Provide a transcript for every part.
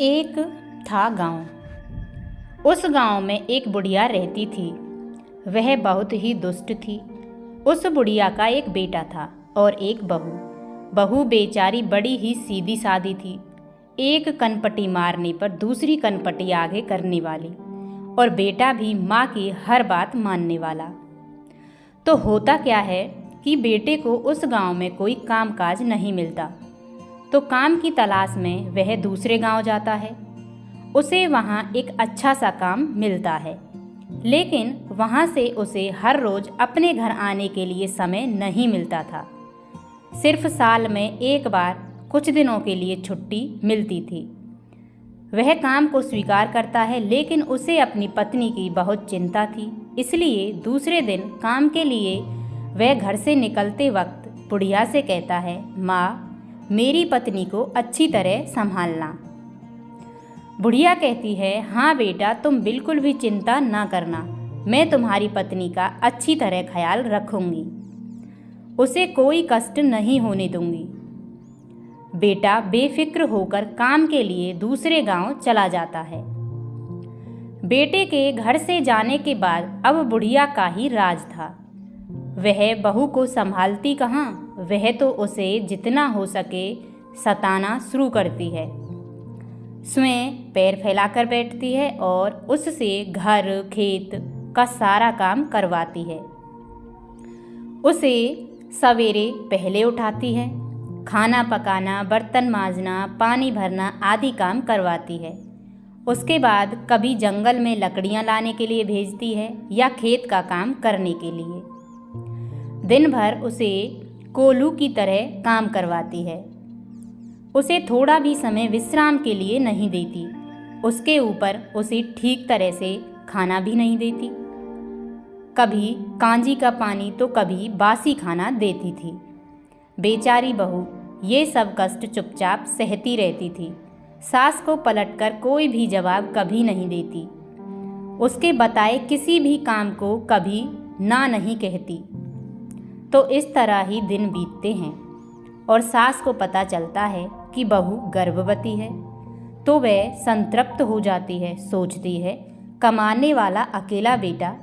एक था गांव। उस गांव में एक बुढ़िया रहती थी। वह बहुत ही दुष्ट थी। उस बुढ़िया का एक बेटा था और एक बहू। बहू बेचारी बड़ी ही सीधी सादी थी, एक कनपटी मारने पर दूसरी कनपटी आगे करने वाली, और बेटा भी माँ की हर बात मानने वाला। तो होता क्या है कि बेटे को उस गांव में कोई कामकाज नहीं मिलता, तो काम की तलाश में वह दूसरे गांव जाता है। उसे वहां एक अच्छा सा काम मिलता है, लेकिन वहां से उसे हर रोज अपने घर आने के लिए समय नहीं मिलता था। सिर्फ साल में एक बार कुछ दिनों के लिए छुट्टी मिलती थी। वह काम को स्वीकार करता है, लेकिन उसे अपनी पत्नी की बहुत चिंता थी। इसलिए दूसरे दिन काम के लिए वह घर से निकलते वक्त बुढ़िया से कहता है, माँ, मेरी पत्नी को अच्छी तरह संभालना। बुढ़िया कहती है, हाँ बेटा, तुम बिल्कुल भी चिंता ना करना, मैं तुम्हारी पत्नी का अच्छी तरह ख्याल रखूंगी, उसे कोई कष्ट नहीं होने दूंगी। बेटा बेफिक्र होकर काम के लिए दूसरे गांव चला जाता है। बेटे के घर से जाने के बाद अब बुढ़िया का ही राज था। वह बहू को संभालती कहाँ, वह तो उसे जितना हो सके सताना शुरू करती है। स्वयं पैर फैलाकर बैठती है और उससे घर खेत का सारा काम करवाती है। उसे सवेरे पहले उठाती है, खाना पकाना, बर्तन मांजना, पानी भरना आदि काम करवाती है। उसके बाद कभी जंगल में लकड़ियां लाने के लिए भेजती है या खेत का काम करने के लिए। दिन भर उसे कोल्हू की तरह काम करवाती है। उसे थोड़ा भी समय विश्राम के लिए नहीं देती। उसके ऊपर उसे ठीक तरह से खाना भी नहीं देती। कभी कांजी का पानी तो कभी बासी खाना देती थी। बेचारी बहू ये सब कष्ट चुपचाप सहती रहती थी। सास को पलटकर कोई भी जवाब कभी नहीं देती। उसके बताए किसी भी काम को कभी ना नहीं कहती। तो इस तरह ही दिन बीतते हैं और सास को पता चलता है कि बहू गर्भवती है, तो वह संतृप्त हो जाती है। सोचती है, कमाने वाला अकेला बेटा,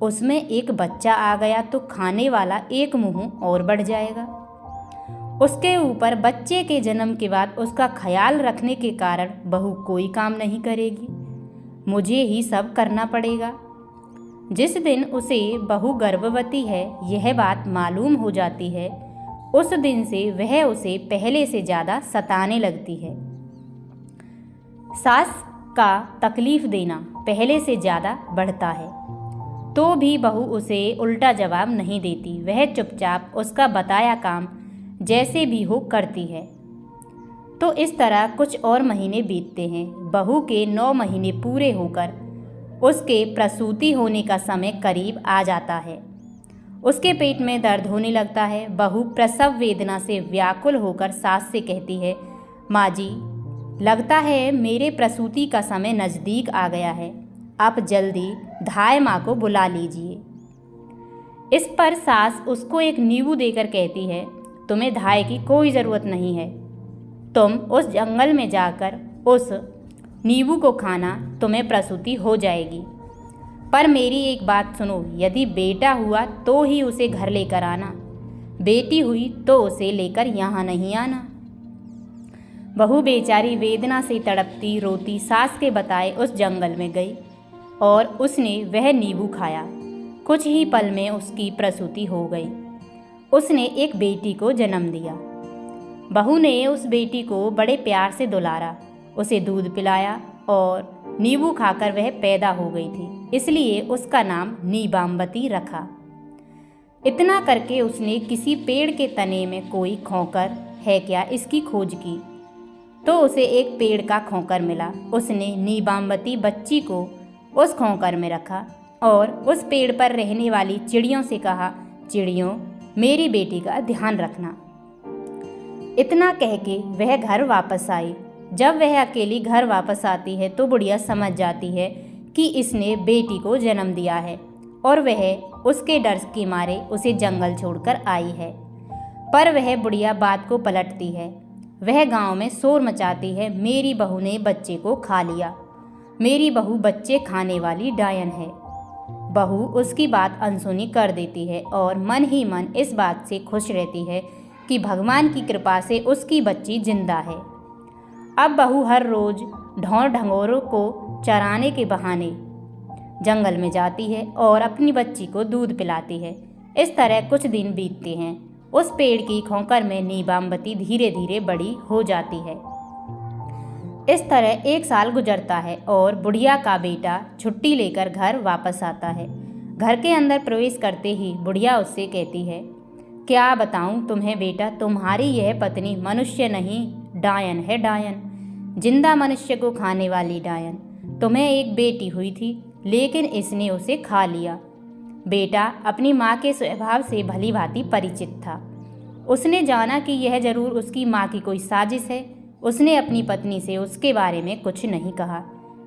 उसमें एक बच्चा आ गया तो खाने वाला एक मुंह और बढ़ जाएगा। उसके ऊपर बच्चे के जन्म के बाद उसका ख्याल रखने के कारण बहू कोई काम नहीं करेगी, मुझे ही सब करना पड़ेगा। जिस दिन उसे बहू गर्भवती है यह बात मालूम हो जाती है, उस दिन से वह उसे पहले से ज़्यादा सताने लगती है। सास का तकलीफ देना पहले से ज़्यादा बढ़ता है, तो भी बहू उसे उल्टा जवाब नहीं देती। वह चुपचाप उसका बताया काम जैसे भी हो करती है। तो इस तरह कुछ और महीने बीतते हैं। बहू के 9 महीने पूरे होकर उसके प्रसूति होने का समय करीब आ जाता है। उसके पेट में दर्द होने लगता है। बहू प्रसव वेदना से व्याकुल होकर सास से कहती है, माँ जी, लगता है मेरे प्रसूति का समय नज़दीक आ गया है, आप जल्दी धाय माँ को बुला लीजिए। इस पर सास उसको एक नींबू देकर कहती है, तुम्हें धाय की कोई ज़रूरत नहीं है, तुम उस जंगल में जाकर उस नींबू को खाना, तुम्हें प्रसूति हो जाएगी। पर मेरी एक बात सुनो, यदि बेटा हुआ तो ही उसे घर लेकर आना, बेटी हुई तो उसे लेकर यहाँ नहीं आना। बहू बेचारी वेदना से तड़पती रोती सास के बताए उस जंगल में गई और उसने वह नींबू खाया। कुछ ही पल में उसकी प्रसूति हो गई। उसने एक बेटी को जन्म दिया। बहू ने उस बेटी को बड़े प्यार से दुलारा, उसे दूध पिलाया और नींबू खाकर वह पैदा हो गई थी, इसलिए उसका नाम नीबाम्बती रखा। इतना करके उसने किसी पेड़ के तने में कोई खोंकर है क्या इसकी खोज की, तो उसे एक पेड़ का खोंकर मिला। उसने नीबाम्बती बच्ची को उस खोंकर में रखा और उस पेड़ पर रहने वाली चिड़ियों से कहा, चिड़ियों, मेरी बेटी का ध्यान रखना। इतना कह के वह घर वापस आई। जब वह अकेली घर वापस आती है तो बुढ़िया समझ जाती है कि इसने बेटी को जन्म दिया है और वह उसके डर के मारे उसे जंगल छोड़कर आई है। पर वह बुढ़िया बात को पलटती है। वह गांव में शोर मचाती है, मेरी बहू ने बच्चे को खा लिया, मेरी बहू बच्चे खाने वाली डायन है। बहू उसकी बात अनसुनी कर देती है और मन ही मन इस बात से खुश रहती है कि भगवान की कृपा से उसकी बच्ची जिंदा है। अब बहू हर रोज़ ढोर ढंगोरों को चराने के बहाने जंगल में जाती है और अपनी बच्ची को दूध पिलाती है। इस तरह कुछ दिन बीतते हैं। उस पेड़ की खोंकर में नीबामवती धीरे धीरे बड़ी हो जाती है। इस तरह 1 साल गुजरता है और बुढ़िया का बेटा छुट्टी लेकर घर वापस आता है। घर के अंदर प्रवेश करते ही बुढ़िया उससे कहती है, क्या बताऊं तुम्हें बेटा, तुम्हारी यह पत्नी मनुष्य नहीं डायन है, डायन, जिंदा मनुष्य को खाने वाली डायन। तुम्हें एक बेटी हुई थी लेकिन इसने उसे खा लिया। बेटा अपनी माँ के स्वभाव से भली भांति परिचित था। उसने जाना कि यह जरूर उसकी माँ की कोई साजिश है। उसने अपनी पत्नी से उसके बारे में कुछ नहीं कहा।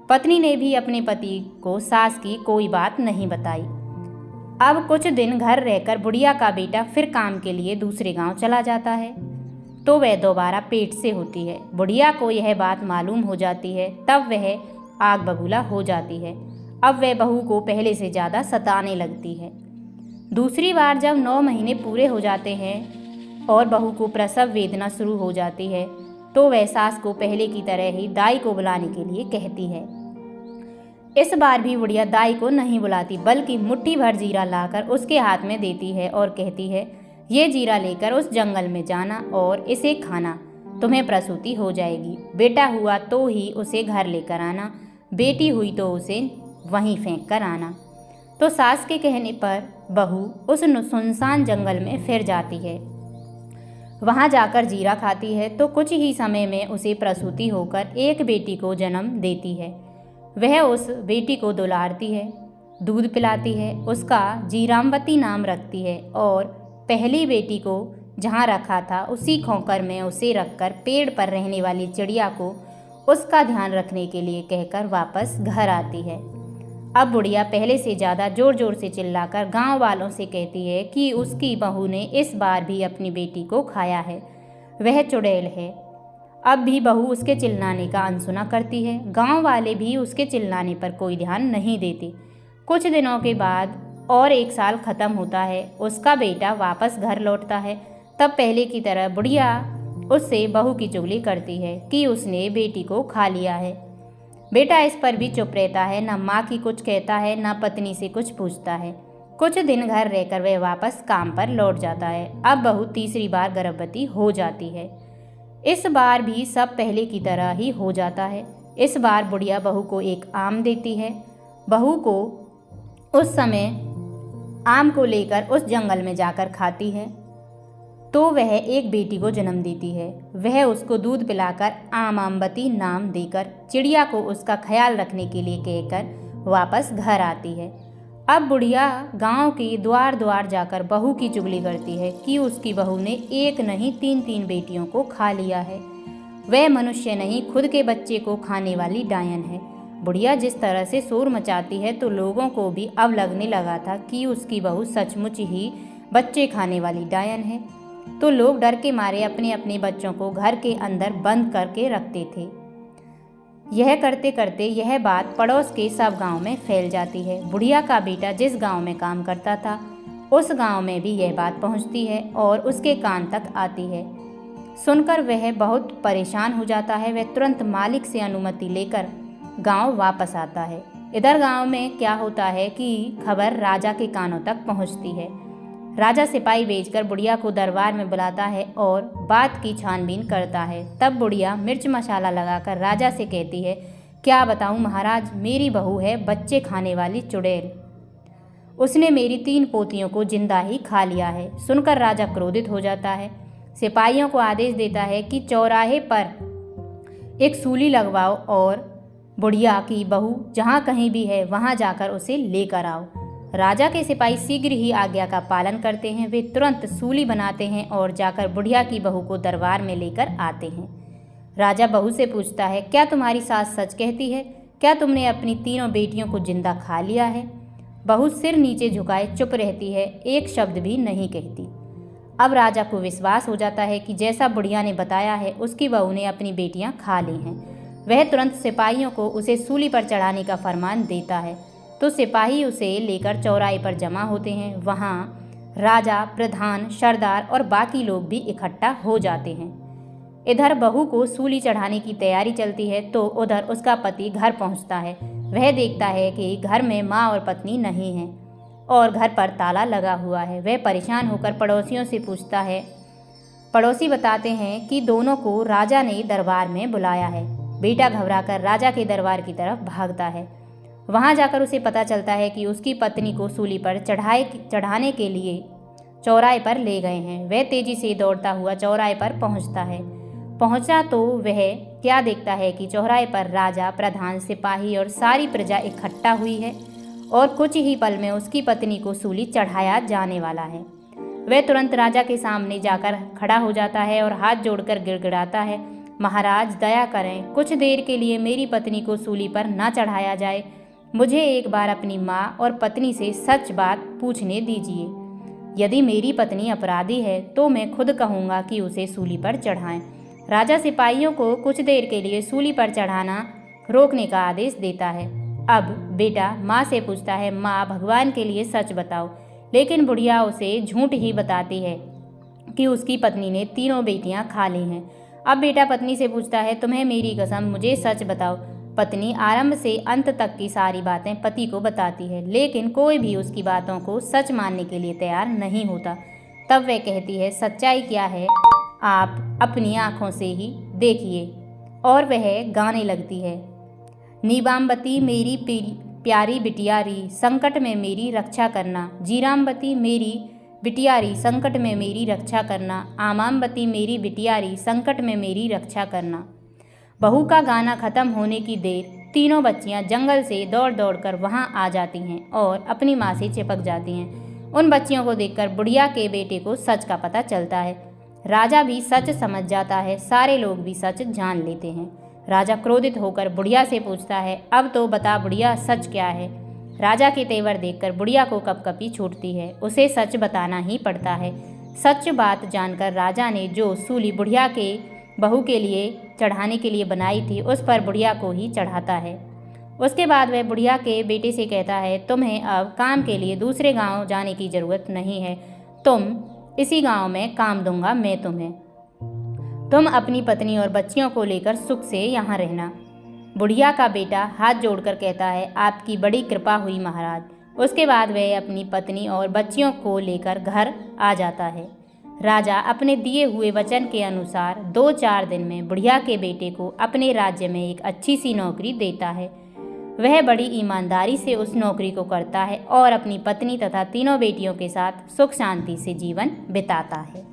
पत्नी ने भी अपने पति को सास की कोई बात नहीं बताई। अब कुछ दिन घर रहकर बुढ़िया का बेटा फिर काम के लिए दूसरे गांव चला जाता है तो वह दोबारा पेट से होती है। बुढ़िया को यह बात मालूम हो जाती है, तब वह आग बबूला हो जाती है। अब वह बहू को पहले से ज़्यादा सताने लगती है। दूसरी बार जब 9 महीने पूरे हो जाते हैं और बहू को प्रसव वेदना शुरू हो जाती है तो वह सास को पहले की तरह ही दाई को बुलाने के लिए कहती है। इस बार भी बुढ़िया दाई को नहीं बुलाती बल्कि मुट्ठी भर जीरा लाकर उसके हाथ में देती है और कहती है, ये जीरा लेकर उस जंगल में जाना और इसे खाना, तुम्हें प्रसूति हो जाएगी। बेटा हुआ तो ही उसे घर लेकर आना, बेटी हुई तो उसे वहीं फेंक कर आना। तो सास के कहने पर बहू उस सुनसान जंगल में फिर जाती है। वहां जाकर जीरा खाती है तो कुछ ही समय में उसे प्रसूति होकर एक बेटी को जन्म देती है। वह उस बेटी को दुलारती है, दूध पिलाती है, उसका जीरामवती नाम रखती है और पहली बेटी को जहाँ रखा था उसी खोंकर में उसे रखकर पेड़ पर रहने वाली चिड़िया को उसका ध्यान रखने के लिए कहकर वापस घर आती है। अब बुढ़िया पहले से ज़्यादा ज़ोर ज़ोर से चिल्लाकर गांव वालों से कहती है कि उसकी बहू ने इस बार भी अपनी बेटी को खाया है, वह चुड़ैल है। अब भी बहू उसके चिल्लाने का अनसुना करती है। गांव वाले भी उसके चिल्लाने पर कोई ध्यान नहीं देते। कुछ दिनों के बाद और 1 साल ख़त्म होता है। उसका बेटा वापस घर लौटता है। तब पहले की तरह बुढ़िया उससे बहू की चुगली करती है कि उसने बेटी को खा लिया है। बेटा इस पर भी चुप रहता है, न माँ की कुछ कहता है न पत्नी से कुछ पूछता है। कुछ दिन घर रहकर वह वापस काम पर लौट जाता है। अब बहू तीसरी बार गर्भवती हो जाती है। इस बार भी सब पहले की तरह ही हो जाता है। इस बार बुढ़िया बहू को एक आम देती है। बहू को उस समय आम को लेकर उस जंगल में जाकर खाती है तो वह एक बेटी को जन्म देती है। वह उसको दूध पिलाकर आमामवती नाम देकर चिड़िया को उसका ख्याल रखने के लिए कहकर वापस घर आती है। अब बुढ़िया गांव के द्वार द्वार जाकर बहू की चुगली करती है कि उसकी बहू ने एक नहीं 3 बेटियों को खा लिया है। वह मनुष्य नहीं, खुद के बच्चे को खाने वाली डायन है। बुढ़िया जिस तरह से शोर मचाती है तो लोगों को भी अब लगने लगा था कि उसकी बहू सचमुच ही बच्चे खाने वाली डायन है। तो लोग डर के मारे अपने अपने बच्चों को घर के अंदर बंद करके रखते थे। यह करते करते यह बात पड़ोस के सब गांव में फैल जाती है। बुढ़िया का बेटा जिस गांव में काम करता था उस गांव में भी यह बात पहुंचती है और उसके कान तक आती है। सुनकर वह बहुत परेशान हो जाता है। वह तुरंत मालिक से अनुमति लेकर गांव वापस आता है। इधर गांव में क्या होता है कि खबर राजा के कानों तक पहुंचती है। राजा सिपाही भेजकर बुढ़िया को दरबार में बुलाता है और बात की छानबीन करता है। तब बुढ़िया मिर्च मसाला लगाकर राजा से कहती है, क्या बताऊं महाराज, मेरी बहू है बच्चे खाने वाली चुड़ैल। उसने मेरी 3 पोतियों को जिंदा ही खा लिया है। सुनकर राजा क्रोधित हो जाता है। सिपाहियों को आदेश देता है कि चौराहे पर एक सूली लगवाओ और बुढ़िया की बहू जहाँ कहीं भी है वहाँ जाकर उसे लेकर आओ। राजा के सिपाही शीघ्र ही आज्ञा का पालन करते हैं। वे तुरंत सूली बनाते हैं और जाकर बुढ़िया की बहू को दरबार में लेकर आते हैं। राजा बहू से पूछता है, क्या तुम्हारी सास सच कहती है? क्या तुमने अपनी 3 बेटियों को जिंदा खा लिया है? बहू सिर नीचे झुकाए चुप रहती है, एक शब्द भी नहीं कहती। अब राजा को विश्वास हो जाता है कि जैसा बुढ़िया ने बताया है उसकी बहू ने अपनी बेटियां खा ली हैं। वह तुरंत सिपाहियों को उसे सूली पर चढ़ाने का फरमान देता है। तो सिपाही उसे लेकर चौराहे पर जमा होते हैं। वहाँ राजा, प्रधान, सरदार और बाकी लोग भी इकट्ठा हो जाते हैं। इधर बहू को सूली चढ़ाने की तैयारी चलती है तो उधर उसका पति घर पहुंचता है। वह देखता है कि घर में माँ और पत्नी नहीं हैं और घर पर ताला लगा हुआ है। वह परेशान होकर पड़ोसियों से पूछता है। पड़ोसी बताते हैं कि दोनों को राजा ने दरबार में बुलाया है। बेटा घबराकर राजा के दरबार की तरफ भागता है। वहां जाकर उसे पता चलता है कि उसकी पत्नी को सूली पर चढ़ाने के लिए चौराहे पर ले गए हैं। वह तेजी से दौड़ता हुआ चौराहे पर पहुंचा तो वह क्या देखता है कि चौराहे पर राजा, प्रधान, सिपाही और सारी प्रजा इकट्ठा हुई है और कुछ ही पल में उसकी पत्नी को सूली चढ़ाया जाने वाला है। वह तुरंत राजा के सामने जाकर खड़ा हो जाता है और हाथ जोड़कर गिड़गिड़ाता है, महाराज दया करें, कुछ देर के लिए मेरी पत्नी को सूली पर न चढ़ाया जाए। मुझे एक बार अपनी माँ और पत्नी से सच बात पूछने दीजिए। यदि मेरी पत्नी अपराधी है तो मैं खुद कहूँगा कि उसे सूली पर चढ़ाएं। राजा सिपाहियों को कुछ देर के लिए सूली पर चढ़ाना रोकने का आदेश देता है। अब बेटा माँ से पूछता है, माँ भगवान के लिए सच बताओ। लेकिन बुढ़िया उसे झूठ ही बताती है कि उसकी पत्नी ने तीनों बेटियां खा ली हैं। अब बेटा पत्नी से पूछता है, तुम्हें मेरी कसम, मुझे सच बताओ। पत्नी आरंभ से अंत तक की सारी बातें पति को बताती है, लेकिन कोई भी उसकी बातों को सच मानने के लिए तैयार नहीं होता। तब वह कहती है, सच्चाई क्या है आप अपनी आँखों से ही देखिए। और वह गाने लगती है, नीबाम्बती मेरी प्यारी बिटियारी, संकट में मेरी रक्षा करना। जीराम्बती मेरी बिटियारी, संकट में मेरी रक्षा करना। आमाम्बती मेरी बिटियारी, संकट में मेरी रक्षा करना। बहू का गाना खत्म होने की देर तीनों बच्चियां जंगल से दौड़ दौड़ कर वहाँ आ जाती हैं और अपनी माँ से चिपक जाती हैं। उन बच्चियों को देखकर बुढ़िया के बेटे को सच का पता चलता है। राजा भी सच समझ जाता है, सारे लोग भी सच जान लेते हैं। राजा क्रोधित होकर बुढ़िया से पूछता है, अब तो बता बुढ़िया, सच क्या है। राजा के तेवर देखकर बुढ़िया को कपकपी छूटती है। उसे सच बताना ही पड़ता है। सच बात जानकर राजा ने जो सूली बुढ़िया के बहू के लिए चढ़ाने के लिए बनाई थी उस पर बुढ़िया को ही चढ़ाता है। उसके बाद वह बुढ़िया के बेटे से कहता है, तुम्हें अब काम के लिए दूसरे गांव जाने की ज़रूरत नहीं है। तुम इसी गांव में काम दूंगा मैं तुम्हें। तुम अपनी पत्नी और बच्चियों को लेकर सुख से यहाँ रहना। बुढ़िया का बेटा हाथ जोड़कर कहता है, आपकी बड़ी कृपा हुई महाराज। उसके बाद वह अपनी पत्नी और बच्चियों को लेकर घर आ जाता है। राजा अपने दिए हुए वचन के अनुसार 2-4 दिन में बुढ़िया के बेटे को अपने राज्य में एक अच्छी सी नौकरी देता है। वह बड़ी ईमानदारी से उस नौकरी को करता है और अपनी पत्नी तथा तीनों बेटियों के साथ सुख शांति से जीवन बिताता है।